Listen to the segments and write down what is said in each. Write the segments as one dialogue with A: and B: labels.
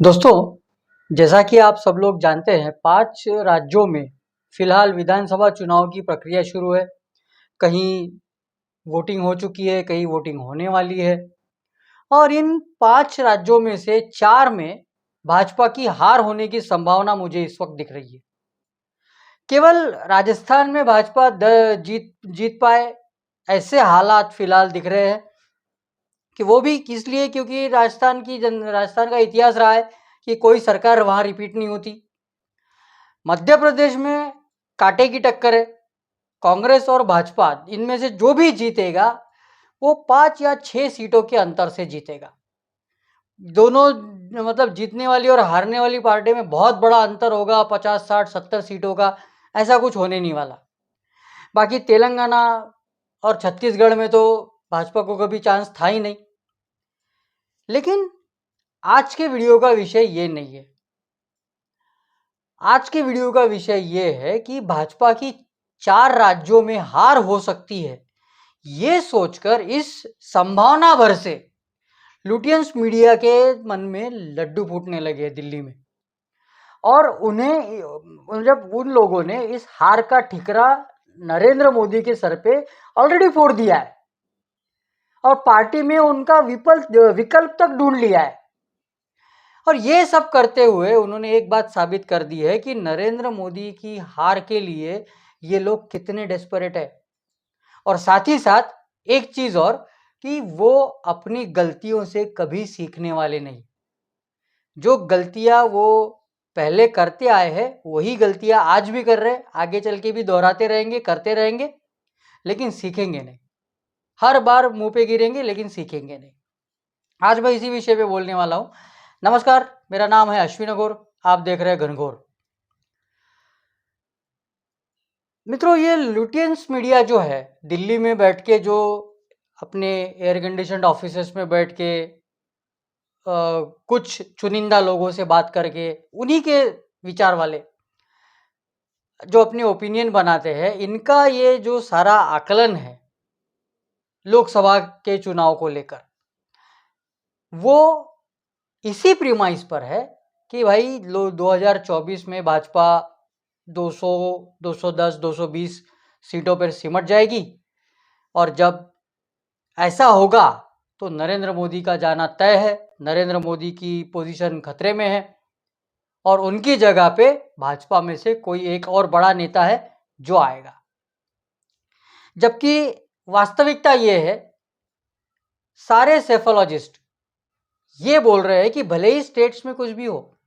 A: दोस्तों, जैसा कि आप सब लोग जानते हैं, 5 राज्यों में फिलहाल विधानसभा चुनाव की प्रक्रिया शुरू है। कहीं वोटिंग हो चुकी है, कहीं वोटिंग होने वाली है और इन 5 राज्यों में से 4 में भाजपा की हार होने की संभावना मुझे इस वक्त दिख रही है। केवल राजस्थान में भाजपा जीत पाए, ऐसे हालात फिलहाल दिख रहे हैं कि वो भी इसलिए क्योंकि राजस्थान का इतिहास रहा है कि कोई सरकार वहाँ रिपीट नहीं होती। मध्य प्रदेश में कांटे की टक्कर है। कांग्रेस और भाजपा इनमें से जो भी जीतेगा वो 5 या 6 सीटों के अंतर से जीतेगा। दोनों मतलब जीतने वाली और हारने वाली पार्टी में बहुत बड़ा अंतर होगा, 50, 60, 70 सीटों का। ऐसा कुछ होने नहीं वाला। बाकी तेलंगाना और छत्तीसगढ़ में तो भाजपा को कभी चांस था ही नहीं। लेकिन आज के वीडियो का विषय ये नहीं है। आज के वीडियो का विषय ये है कि भाजपा की 4 राज्यों में हार हो सकती है। ये सोचकर इस संभावना भर से लुटियंस मीडिया के मन में लड्डू फूटने लगे दिल्ली में। और उन्हें जब उन लोगों ने इस हार का ठिकरा नरेंद्र मोदी के सर पे ऑलरेडी फोड़ दिया है और पार्टी में उनका विकल्प तक ढूंढ लिया है। और ये सब करते हुए उन्होंने एक बात साबित कर दी है कि नरेंद्र मोदी की हार के लिए ये लोग कितने डेस्परेट है। और साथ ही साथ एक चीज और कि वो अपनी गलतियों से कभी सीखने वाले नहीं। जो गलतियां वो पहले करते आए हैं वही गलतियां आज भी कर रहे हैं, आगे चल के भी दोहराते रहेंगे, करते रहेंगे, लेकिन सीखेंगे नहीं। हर बार मुंह पे गिरेंगे लेकिन सीखेंगे नहीं। आज मैं इसी विषय पे बोलने वाला हूं। नमस्कार, मेरा नाम है अश्विन अघोर, आप देख रहे हैं घनघोर। मित्रों, ये लुटियंस मीडिया जो है दिल्ली में बैठ के जो अपने एयर कंडीशनड ऑफिसेस में बैठ के कुछ चुनिंदा लोगों से बात करके उन्हीं के विचार वाले जो अपने ओपिनियन बनाते हैं, इनका ये जो सारा आकलन है लोकसभा के चुनाव को लेकर, वो इसी प्रीमाइस पर है कि भाई 2024 में भाजपा 200, 210, 220 सीटों पर सिमट जाएगी और जब ऐसा होगा तो नरेंद्र मोदी का जाना तय है। नरेंद्र मोदी की पोजीशन खतरे में है और उनकी जगह पे भाजपा में से कोई एक और बड़ा नेता है जो आएगा। जबकि वास्तविकता ये है, सारे सेफोलॉजिस्ट ये बोल रहे हैं कि भले ही स्टेट्स में कुछ भी हो,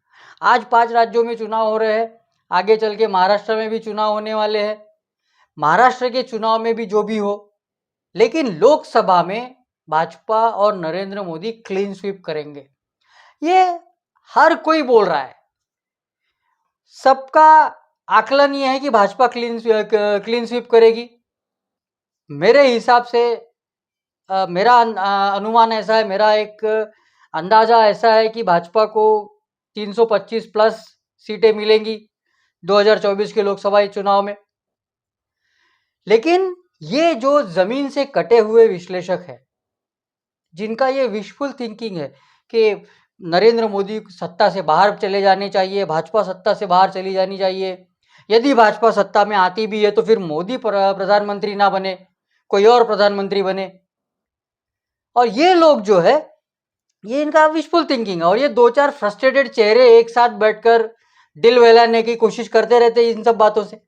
A: आज 5 राज्यों में चुनाव हो रहे हैं, आगे चल के महाराष्ट्र में भी चुनाव होने वाले हैं, महाराष्ट्र के चुनाव में भी जो भी हो, लेकिन लोकसभा में भाजपा और नरेंद्र मोदी क्लीन स्वीप करेंगे। ये हर कोई बोल रहा है। सबका आकलन ये है कि भाजपा क्लीन स्वीप करेगी। मेरे हिसाब से मेरा अनुमान ऐसा है, मेरा एक अंदाजा ऐसा है कि भाजपा को 325 प्लस सीटें मिलेंगी 2024 के लोकसभा चुनाव में। लेकिन ये जो जमीन से कटे हुए विश्लेषक है, जिनका ये विशफुल थिंकिंग है कि नरेंद्र मोदी सत्ता से बाहर चले जाने चाहिए, भाजपा सत्ता से बाहर चली जानी चाहिए, यदि भाजपा सत्ता में आती भी है तो फिर मोदी प्रधानमंत्री ना बने, कोई और प्रधानमंत्री बने। और ये लोग जो है, ये इनका विशफुल थिंकिंग है और ये 2-4 फ्रस्ट्रेटेड चेहरे एक साथ बैठकर दिल बहलाने की कोशिश करते रहते हैं इन सब बातों से।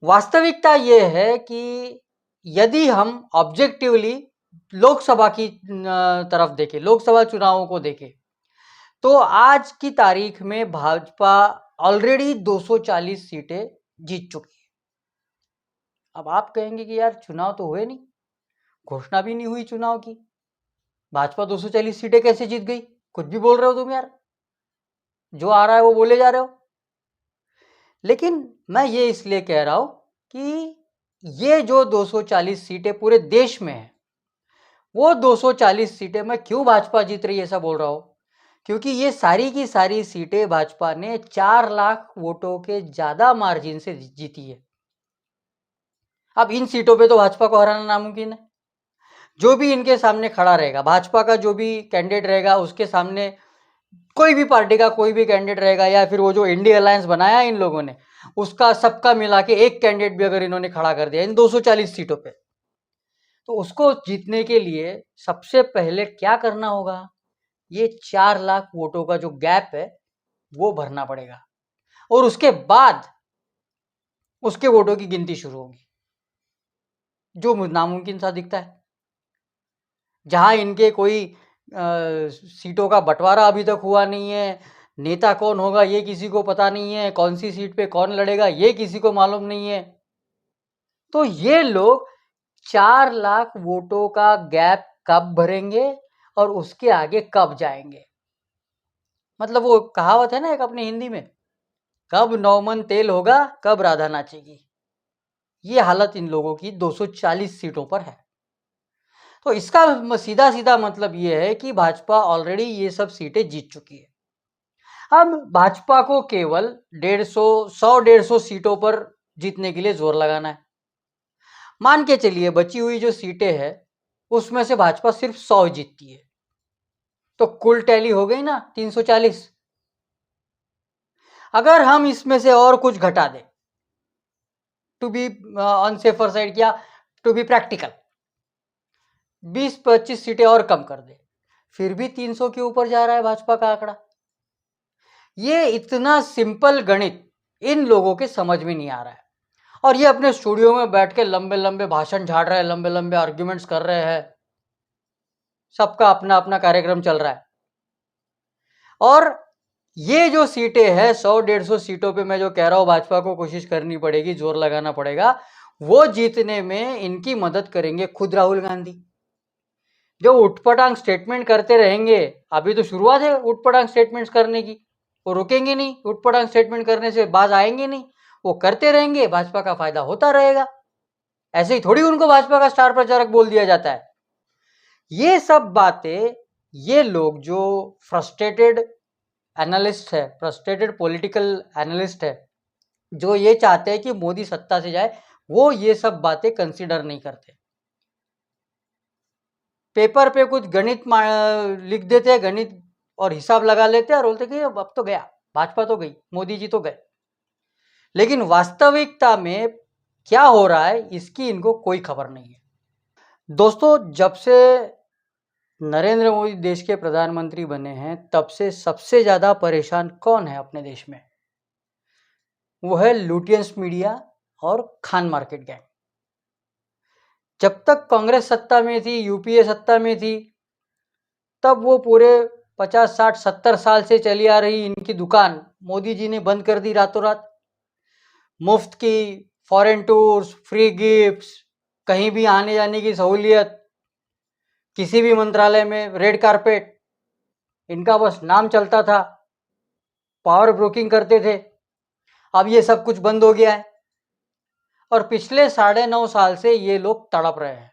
A: वास्तविकता ये है कि यदि हम ऑब्जेक्टिवली लोकसभा की तरफ देखें, लोकसभा चुनावों को देखें, तो आज की तारीख में भाजपा ऑलरेडी 240 सीटें जीत चुकी है। अब आप कहेंगे कि यार चुनाव तो हुए नहीं, घोषणा भी नहीं हुई चुनाव की, भाजपा 240 सीटें कैसे जीत गई? कुछ भी बोल रहे हो तुम यार, जो आ रहा है वो बोले जा रहे हो। लेकिन मैं ये इसलिए कह रहा हूं कि ये जो 240 सीटें पूरे देश में है, वो 240 सीटें मैं क्यों भाजपा जीत रही है ऐसा बोल रहा हूं, क्योंकि ये सारी की सारी सीटें भाजपा ने 4 लाख वोटों के ज्यादा मार्जिन से जीती है। अब इन सीटों पे तो भाजपा को हराना नामुमकिन है। जो भी इनके सामने खड़ा रहेगा, भाजपा का जो भी कैंडिडेट रहेगा, उसके सामने कोई भी पार्टी का कोई भी कैंडिडेट रहेगा या फिर वो जो इंडिया अलायंस बनाया इन लोगों ने उसका सबका मिला के एक कैंडिडेट भी अगर इन्होंने खड़ा कर दिया इन 240 सीटों पे, तो उसको जीतने के लिए सबसे पहले क्या करना होगा? ये 4 लाख वोटों का जो गैप है वो भरना पड़ेगा और उसके बाद उसके वोटों की गिनती शुरू होगी, जो नामुमकिन सा दिखता है। जहां इनके कोई सीटों का बंटवारा अभी तक हुआ नहीं है, नेता कौन होगा ये किसी को पता नहीं है, कौन सी सीट पे कौन लड़ेगा ये किसी को मालूम नहीं है। तो ये लोग 4 लाख वोटों का गैप कब भरेंगे और उसके आगे कब जाएंगे? मतलब वो कहावत है ना एक अपनी हिंदी में, कब 9 मन तेल होगा कब राधा नाचेगी। ये हालत इन लोगों की 240 सीटों पर है। तो इसका सीधा सीधा मतलब ये है कि भाजपा ऑलरेडी ये सब सीटें जीत चुकी है। अब भाजपा को केवल 150 सीटों पर जीतने के लिए जोर लगाना है। मान के चलिए बची हुई जो सीटें हैं उसमें से भाजपा सिर्फ 100 जीतती है, तो कुल टैली हो गई ना 340। अगर हम इसमें से और कुछ घटा दें to be on safer side या टू बी प्रैक्टिकल 20-25 सीटें और कम कर दे, फिर भी 300 के ऊपर जा रहा है भाजपा का आंकड़ा। ये इतना सिंपल गणित इन लोगों के समझ में नहीं आ रहा है और ये अपने स्टूडियो में बैठ के लंबे लंबे भाषण झाड़ रहे हैं, लंबे लंबे आर्ग्यूमेंट्स कर रहे हैं। सबका अपना अपना कार्यक्रम चल रहा है और ये जो सीटें हैं 100-150 सीटों पे मैं जो कह रहा हूं भाजपा को कोशिश करनी पड़ेगी, जोर लगाना पड़ेगा, वो जीतने में इनकी मदद करेंगे खुद राहुल गांधी। जो उठपटांग स्टेटमेंट करते रहेंगे, अभी तो शुरुआत है उठपटांग स्टेटमेंट्स करने की, वो रुकेंगे नहीं, उठपटांग स्टेटमेंट करने से बाज आएंगे नहीं, वो करते रहेंगे, भाजपा का फायदा होता रहेगा। ऐसे ही थोड़ी उनको भाजपा का स्टार प्रचारक बोल दिया जाता है। ये सब बातें ये लोग जो फ्रस्ट्रेटेड एनालिस्ट है, फ्रस्ट्रेटेड पॉलिटिकल एनालिस्ट है, जो ये चाहते हैं कि मोदी सत्ता से जाए, वो ये सब बातें कंसीडर नहीं करते। पेपर पे कुछ गणित लिख देते हैं, गणित और हिसाब लगा लेते हैं और बोलते कि अब तो गया, भाजपा तो गई, मोदी जी तो गए। लेकिन वास्तविकता में क्या हो रहा है इसकी इनको कोई खबर नहीं है। दोस्तों, जब से नरेंद्र मोदी देश के प्रधानमंत्री बने हैं तब से सबसे ज्यादा परेशान कौन है अपने देश में? वो है लुटियंस मीडिया और खान मार्केट गैंग। जब तक कांग्रेस सत्ता में थी, यूपीए सत्ता में थी, तब वो पूरे 50, 60, 70 साल से चली आ रही इनकी दुकान मोदी जी ने बंद कर दी रातों रात। मुफ्त की फॉरेन टूर्स, फ्री गिफ्ट्स, कहीं भी आने जाने की सहूलियत, किसी भी मंत्रालय में रेड कारपेट, इनका बस नाम चलता था, पावर ब्रोकिंग करते थे। अब ये सब कुछ बंद हो गया है और पिछले 9.5 साल से ये लोग तड़प रहे हैं।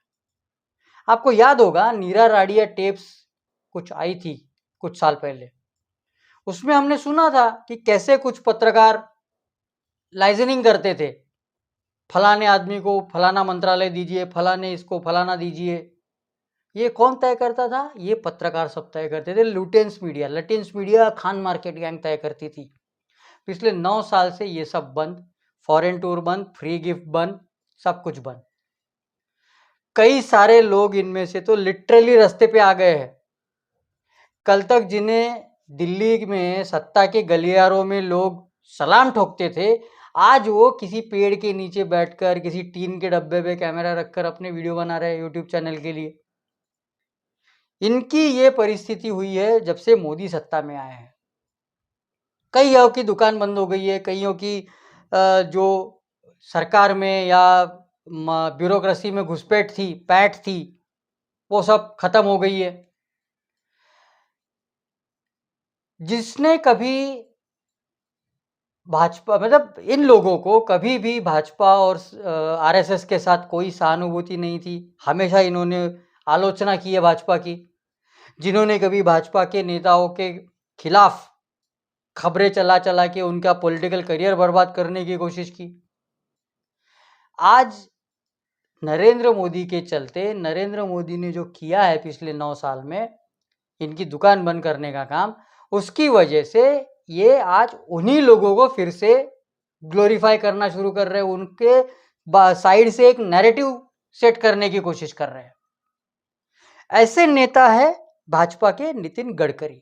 A: आपको याद होगा नीरा राडिया टेप्स कुछ आई थी कुछ साल पहले, उसमें हमने सुना था कि कैसे कुछ पत्रकार लाइजनिंग करते थे, फलाने आदमी को फलाना मंत्रालय दीजिए, फलाने इसको फलाना दीजिए। ये कौन तय करता था? ये पत्रकार सब तय करते थे। Lutyens media Khan market gang तय करती थी। पिछले 9 साल से ये सब बंद, फॉरेन टूर बंद, फ्री गिफ्ट बंद, सब कुछ बंद। कई सारे लोग इनमें से तो लिटरली रास्ते पे आ गए हैं। कल तक जिन्हें दिल्ली में सत्ता के गलियारों में लोग सलाम ठोकते थे, आज वो किसी पेड़ के नीचे बैठकर किसी टीन के डब्बे पे कैमरा रखकर अपने वीडियो बना रहे हैं यूट्यूब चैनल के लिए। इनकी ये परिस्थिति हुई है जब से मोदी सत्ता में आए हैं। कईयों की दुकान बंद हो गई है, कईयों की जो सरकार में या ब्यूरोक्रेसी में घुसपैठ थी, पैठ थी, वो सब खत्म हो गई है। जिसने कभी भाजपा मतलब इन लोगों को कभी भी भाजपा और आरएसएस के साथ कोई सहानुभूति नहीं थी। हमेशा इन्होंने आलोचना की है भाजपा की। जिन्होंने कभी भाजपा के नेताओं के खिलाफ खबरें चला चला के उनका पॉलिटिकल करियर बर्बाद करने की कोशिश की, आज नरेंद्र मोदी के चलते, नरेंद्र मोदी ने जो किया है पिछले 9 साल में, इनकी दुकान बंद करने का काम, उसकी वजह से ये आज उन्हीं लोगों को फिर से ग्लोरीफाई करना शुरू कर रहे हैं, उनके साइड से एक नैरेटिव सेट करने की कोशिश कर रहे हैं। ऐसे नेता है भाजपा के नितिन गडकरी।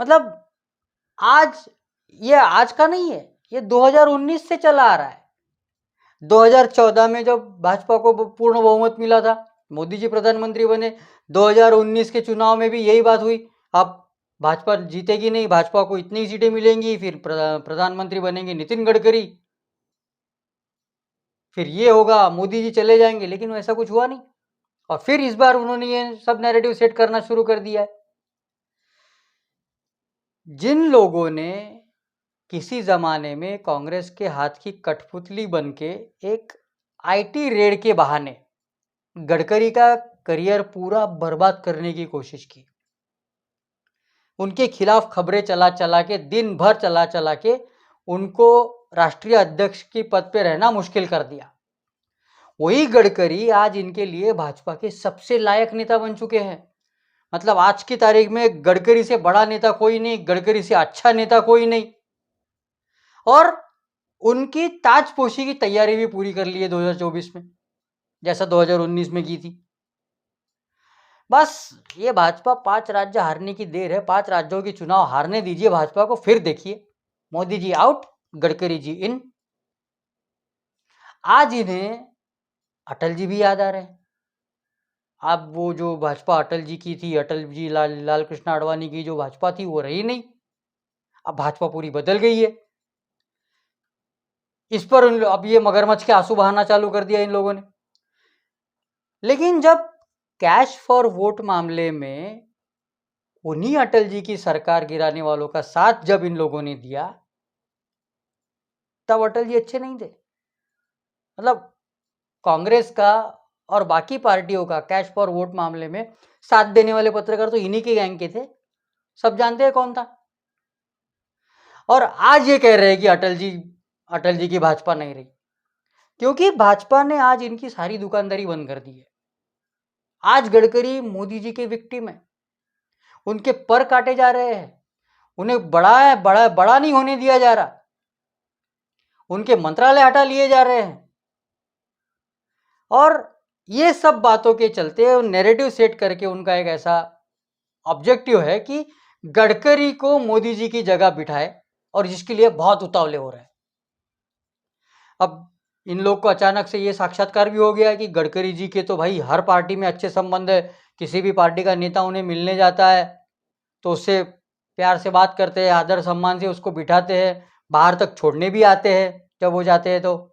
A: मतलब आज ये आज का नहीं है, ये 2019 से चला आ रहा है। 2014 में जब भाजपा को पूर्ण बहुमत मिला था, मोदी जी प्रधानमंत्री बने। 2019 के चुनाव में भी यही बात हुई, अब भाजपा जीतेगी नहीं, भाजपा को इतनी सीटें मिलेंगी, फिर प्रधानमंत्री बनेंगे नितिन गडकरी, फिर ये होगा, मोदी जी चले जाएंगे। लेकिन ऐसा कुछ हुआ नहीं, और फिर इस बार उन्होंने ये सब नैरेटिव सेट करना शुरू कर दिया है। जिन लोगों ने किसी जमाने में कांग्रेस के हाथ की कठपुतली बनके एक आईटी रेड के बहाने गडकरी का करियर पूरा बर्बाद करने की कोशिश की, उनके खिलाफ खबरें चला चला के, दिन भर चला चला के उनको राष्ट्रीय अध्यक्ष के पद पे रहना मुश्किल कर दिया, वही गडकरी आज इनके लिए भाजपा के सबसे लायक नेता बन चुके हैं। मतलब आज की तारीख में गडकरी से बड़ा नेता कोई नहीं, गडकरी से अच्छा नेता कोई नहीं, और उनकी ताजपोशी की तैयारी भी पूरी कर ली है 2024 में, जैसा 2019 में की थी। बस ये भाजपा 5 राज्य हारने की देर है, 5 राज्यों की चुनाव हारने दीजिए भाजपा को, फिर देखिए मोदी जी आउट, गडकरी जी इन। आज इन्हें अटल जी भी याद आ रहे हैं। अब वो जो भाजपा अटल जी की थी, अटल जी लाल कृष्ण आडवाणी की जो भाजपा थी वो रही नहीं, अब भाजपा पूरी बदल गई है। इस पर अब ये मगरमच्छ के आंसू बहाना चालू कर दिया इन लोगों ने। लेकिन जब कैश फॉर वोट मामले में उन्हीं अटल जी की सरकार गिराने वालों का साथ जब इन लोगों ने दिया, तब अटल जी अच्छे नहीं थे। मतलब कांग्रेस का और बाकी पार्टियों का कैश फॉर वोट मामले में साथ देने वाले पत्रकार तो इन्हीं के गैंग के थे, सब जानते हैं कौन था। और आज ये कह रहे हैं कि अटल जी की भाजपा नहीं रही, क्योंकि भाजपा ने आज इनकी सारी दुकानदारी बंद कर दी है। आज गडकरी मोदी जी के विक्टिम है, उनके पर काटे जा रहे हैं, उन्हें बड़ा नहीं होने दिया जा रहा, उनके मंत्रालय हटा लिए जा रहे हैं। और ये सब बातों के चलते नैरेटिव सेट करके उनका एक ऐसा ऑब्जेक्टिव है कि गडकरी को मोदी जी की जगह बिठाए, और जिसके लिए बहुत उतावले हो रहे हैं। अब इन लोग को अचानक से ये साक्षात्कार भी हो गया कि गडकरी जी के तो भाई हर पार्टी में अच्छे संबंध है, किसी भी पार्टी का नेता उन्हें मिलने जाता है तो उससे प्यार से बात करते हैं, आदर सम्मान से उसको बिठाते हैं, बाहर तक छोड़ने भी आते हैं जब वो जाते हैं, तो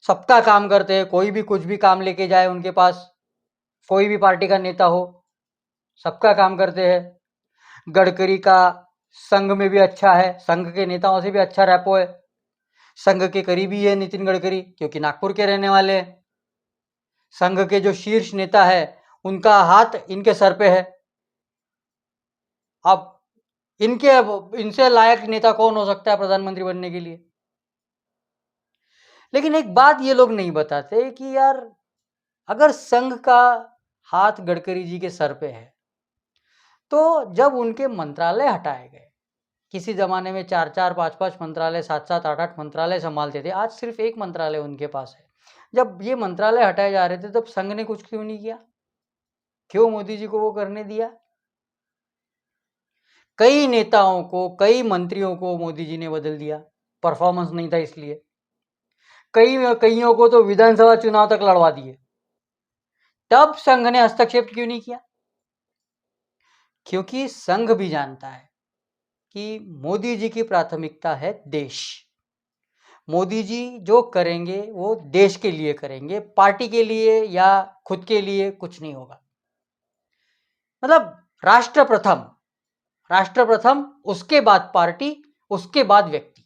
A: सबका काम करते हैं, कोई भी कुछ भी काम लेके जाए उनके पास, कोई भी पार्टी का नेता हो, सबका काम करते हैं। गडकरी का संघ में भी अच्छा है, संघ के नेताओं से भी अच्छा रैपो है, संघ के करीबी है नितिन गडकरी क्योंकि नागपुर के रहने वाले हैं। संघ के जो शीर्ष नेता है उनका हाथ इनके सर पे है। अब इनसे लायक नेता कौन हो सकता है प्रधानमंत्री बनने के लिए? लेकिन एक बात ये लोग नहीं बताते कि यार अगर संघ का हाथ गडकरी जी के सर पे है, तो जब उनके मंत्रालय हटाए गए, किसी जमाने में 4-4, 5-5 मंत्रालय, 7-7, 8-8 मंत्रालय संभालते थे, आज सिर्फ एक मंत्रालय उनके पास है। जब ये मंत्रालय हटाए जा रहे थे तब संघ ने कुछ क्यों नहीं किया? क्यों मोदी जी को वो करने दिया? कई नेताओं को, कई मंत्रियों को मोदी जी ने बदल दिया, परफॉर्मेंस नहीं था इसलिए। कईयों को तो विधानसभा चुनाव तक लड़वा दिए, तब संघ ने हस्तक्षेप क्यों नहीं किया? क्योंकि संघ भी जानता है कि मोदी जी की प्राथमिकता है देश। मोदी जी जो करेंगे वो देश के लिए करेंगे, पार्टी के लिए या खुद के लिए कुछ नहीं होगा। मतलब राष्ट्र प्रथम, राष्ट्र प्रथम, उसके बाद पार्टी, उसके बाद व्यक्ति।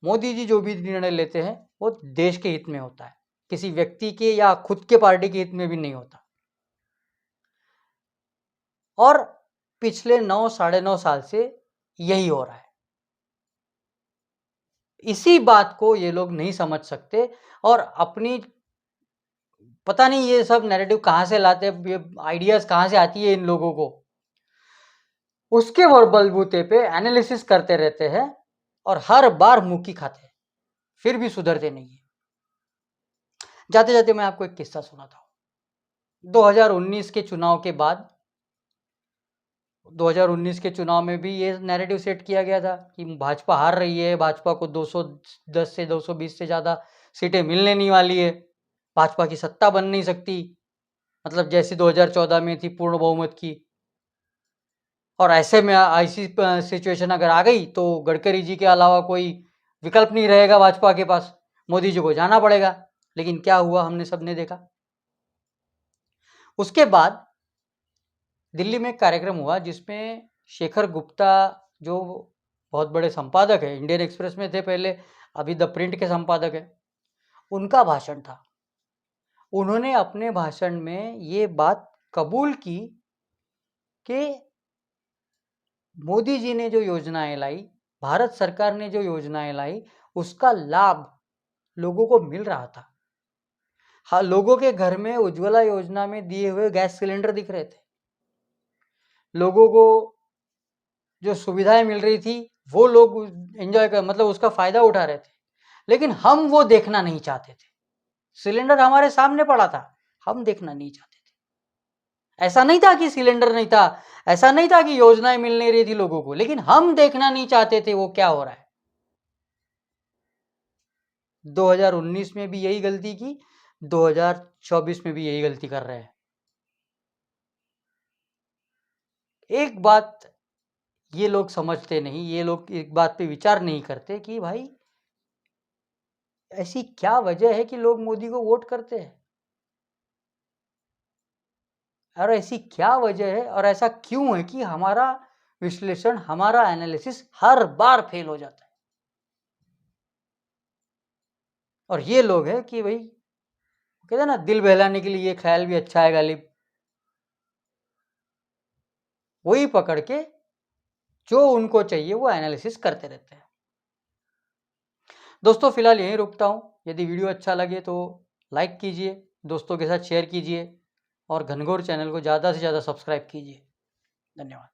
A: मोदी जी जो भी निर्णय लेते हैं वो देश के हित में होता है, किसी व्यक्ति के या खुद के पार्टी के हित में भी नहीं होता। और पिछले 9 साढ़े 9 साल से यही हो रहा है। इसी बात को ये लोग नहीं समझ सकते, और अपनी पता नहीं ये सब नैरेटिव कहाँ से लाते हैं, ये आइडियाज कहाँ से आती है इन लोगों को उसके बलबूते पे एनालिसिस करते रहते हैं और हर बार मुक्की खाते हैं, फिर भी सुधरते नहीं है। जाते जाते मैं आपको एक किस्सा सुनाता हूँ। 2019 के चुनाव के बाद 2019 के चुनाव में भी ये नैरेटिव सेट किया गया था कि भाजपा हार रही है, भाजपा को 210 से 220 से ज़्यादा सीटें मिलने नहीं वाली है, भाजपा की सत्ता बन नहीं सकती, मतलब जैसी 2014 में थी पूर्ण बहुमत की। और ऐसे में ऐसी सिचुएशन अगर आ गई तो गडकरी जी के अलावा कोई विकल्प नहीं रहेगा भाजपा के पास, मोदी जी को जाना पड़ेगा। लेकिन क्या हुआ, हमने सबने देखा। उसके बाद दिल्ली में एक कार्यक्रम हुआ जिसमें शेखर गुप्ता, जो बहुत बड़े संपादक है, इंडियन एक्सप्रेस में थे पहले, अभी द प्रिंट के संपादक है, उनका भाषण था। उन्होंने अपने भाषण में ये बात कबूल की कि मोदी जी ने जो योजनाएं लाई, भारत सरकार ने जो योजनाएं लाई, उसका लाभ लोगों को मिल रहा था। हाँ, लोगों के घर में उज्ज्वला योजना में दिए हुए गैस सिलेंडर दिख रहे थे, लोगों को जो सुविधाएं मिल रही थी वो लोग एंजॉय कर, मतलब उसका फायदा उठा रहे थे। लेकिन हम वो देखना नहीं चाहते थे। सिलेंडर हमारे सामने पड़ा था, हम देखना नहीं चाहते थे। ऐसा नहीं था कि सिलेंडर नहीं था, ऐसा नहीं था कि योजनाएं मिल नहीं रही थी लोगों को, लेकिन हम देखना नहीं चाहते थे वो क्या हो रहा है। 2019 में भी यही गलती की, 2024 में भी यही गलती कर रहे हैं। एक बात ये लोग समझते नहीं, ये लोग एक बात पे विचार नहीं करते कि भाई ऐसी क्या वजह है कि लोग मोदी को वोट करते हैं, और ऐसी क्या वजह है और ऐसा क्यों है कि हमारा विश्लेषण, हमारा एनालिसिस हर बार फेल हो जाता है। और ये लोग हैं कि भाई कहते हैं ना, दिल बहलाने के लिए ये ख्याल भी अच्छा है गालिब, वही पकड़ के जो उनको चाहिए वो एनालिसिस करते रहते हैं। दोस्तों फिलहाल यहीं रुकता हूँ। यदि वीडियो अच्छा लगे तो लाइक कीजिए, दोस्तों के साथ शेयर कीजिए और घनघोर चैनल को ज़्यादा से ज़्यादा सब्सक्राइब कीजिए। धन्यवाद।